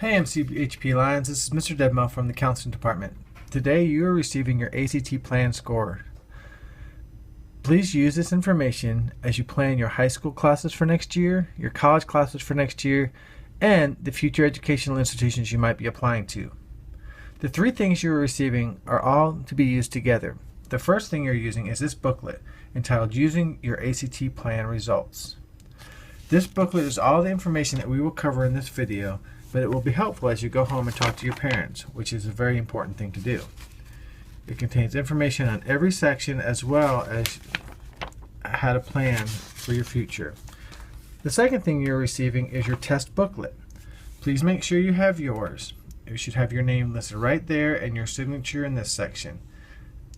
Hey MCHP Lions, this is Mr. Dedmo from the Counseling Department. Today you are receiving your ACT Plan score. Please use this information as you plan your high school classes for next year, your college classes for next year, and the future educational institutions you might be applying to. The three things you are receiving are all to be used together. The first thing you're using is this booklet entitled Using Your ACT Plan Results. This booklet is all the information that we will cover in this video, but it will be helpful as you go home and talk to your parents, which is a very important thing to do. It contains information on every section as well as how to plan for your future. The second thing you're receiving is your test booklet. Please make sure you have yours. You should have your name listed right there and your signature in this section.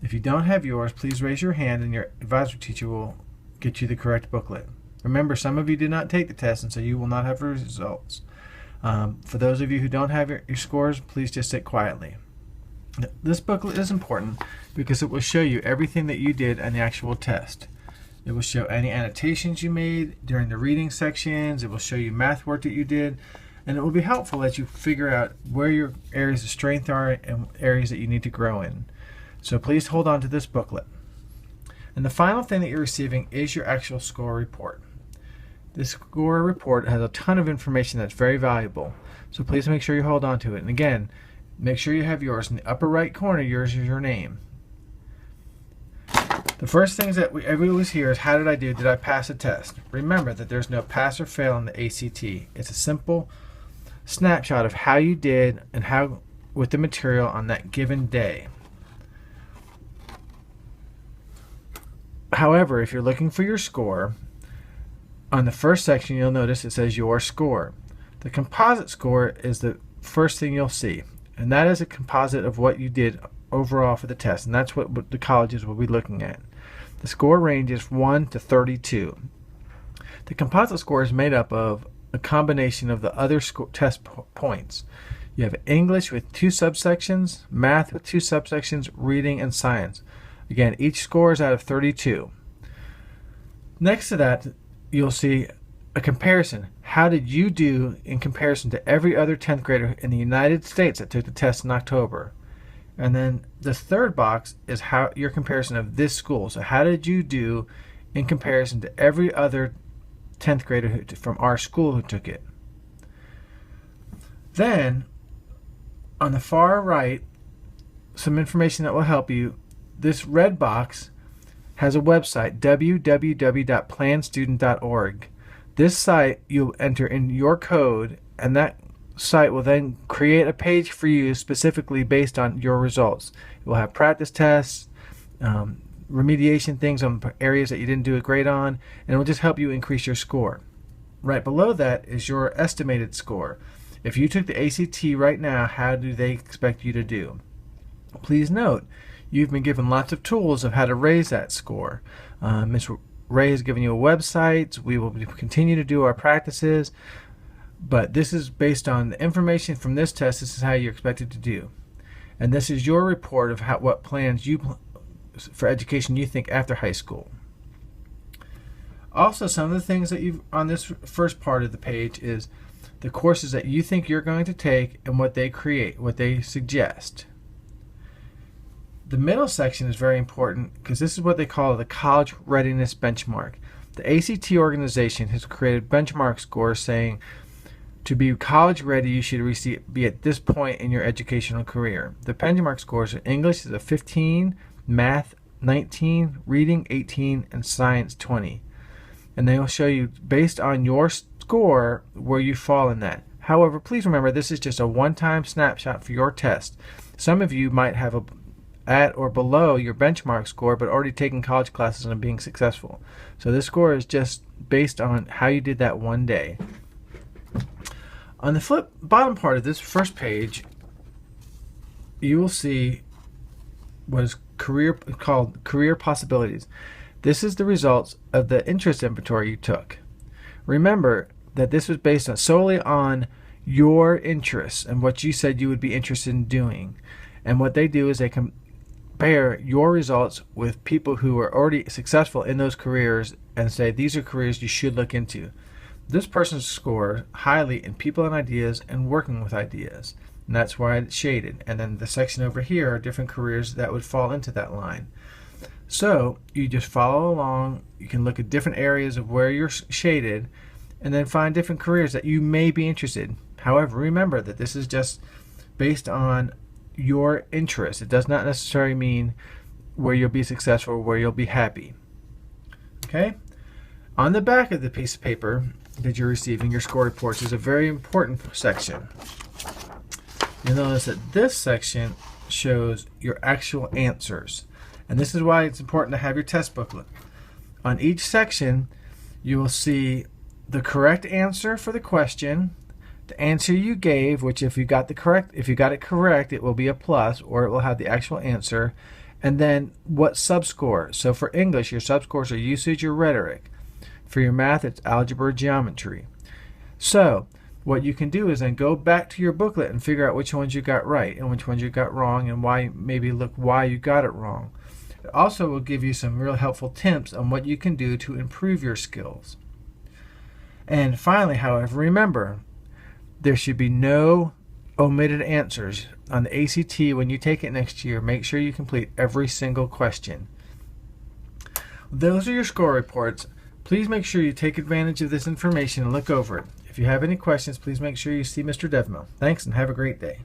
If you don't have yours, please raise your hand and your advisory teacher will get you the correct booklet. Remember, some of you did not take the test and so you will not have results. For those of you who don't have your scores, please just sit quietly. This booklet is important because it will show you everything that you did on the actual test. It will show any annotations you made during the reading sections. It will show you math work that you did. And it will be helpful as you figure out where your areas of strength are and areas that you need to grow in. So please hold on to this booklet. And the final thing that you're receiving is your actual score report. This score report has a ton of information that's very valuable, so please make sure you hold on to it. And again, make sure you have yours. In the upper right corner, yours is your name. The first things that we always hear is, how did I do? Did I pass a test? Remember that there's no pass or fail in the ACT. It's a simple snapshot of how you did and how with the material on that given day. However, if you're looking for your score, on the first section you'll notice it says your score. The composite score is the first thing you'll see, and that is a composite of what you did overall for the test, and that's what the colleges will be looking at. The score ranges from 1 to 32. The composite score is made up of a combination of the other test points. You have English with 2 subsections, math with 2 subsections, reading and science. Again, each score is out of 32. Next to that, you'll see a comparison. How did you do in comparison to every other 10th grader in the United States that took the test in October? And then the third box is how your comparison of this school. So how did you do in comparison to every other 10th grader from our school who took it? Then on the far right, some information that will help you. This red box has a website, www.planstudent.org. This site, you'll enter in your code, and that site will then create a page for you specifically based on your results. It will have practice tests, remediation things on areas that you didn't do great on, and it will just help you increase your score. Right below that is your estimated score. If you took the ACT right now, how do they expect you to do? Please note, you've been given lots of tools of how to raise that score. Ms. Ray has given you a website. We will continue to do our practices, but this is based on the information from this test. This is how you're expected to do. And this is your report of what plans for education you think after high school. Also, some of the things that you've on this first part of the page is the courses that you think you're going to take and what they create, what they suggest. The middle section is very important because this is what they call the College Readiness Benchmark. The ACT organization has created benchmark scores saying to be college ready you should be at this point in your educational career. The benchmark scores are English is a 15, math 19, reading 18, and science 20. And they will show you based on your score where you fall in that. However, please remember this is just a one-time snapshot for your test. Some of you might have at or below your benchmark score but already taken college classes and being successful. So this score is just based on how you did that one day. On the bottom part of this first page, you will see what is called career possibilities. This is the results of the interest inventory you took. Remember that this was based solely on your interests and what you said you would be interested in doing. And what they do is they compare your results with people who are already successful in those careers and say these are careers you should look into. This person scored highly in people and ideas and working with ideas. And that's why it's shaded. And then the section over here are different careers that would fall into that line. So you just follow along. You can look at different areas of where you're shaded and then find different careers that you may be interested in. However, remember that this is just based on your interest. It does not necessarily mean where you'll be successful or where you'll be happy. Okay? On the back of the piece of paper that you're receiving, your score reports, is a very important section. You'll notice that this section shows your actual answers. And this is why it's important to have your test booklet. On each section, you will see the correct answer for the question, the answer you gave, which if you got it correct, it will be a plus, or it will have the actual answer, and then what subscore. So for English, your subscores are usage or rhetoric. For your math, it's algebra or geometry. So what you can do is then go back to your booklet and figure out which ones you got right and which ones you got wrong, and maybe look why you got it wrong. It also will give you some real helpful tips on what you can do to improve your skills. And finally, however, remember, there should be no omitted answers. On the ACT, when you take it next year, make sure you complete every single question. Those are your score reports. Please make sure you take advantage of this information and look over it. If you have any questions, please make sure you see Mr. Devmo. Thanks and have a great day.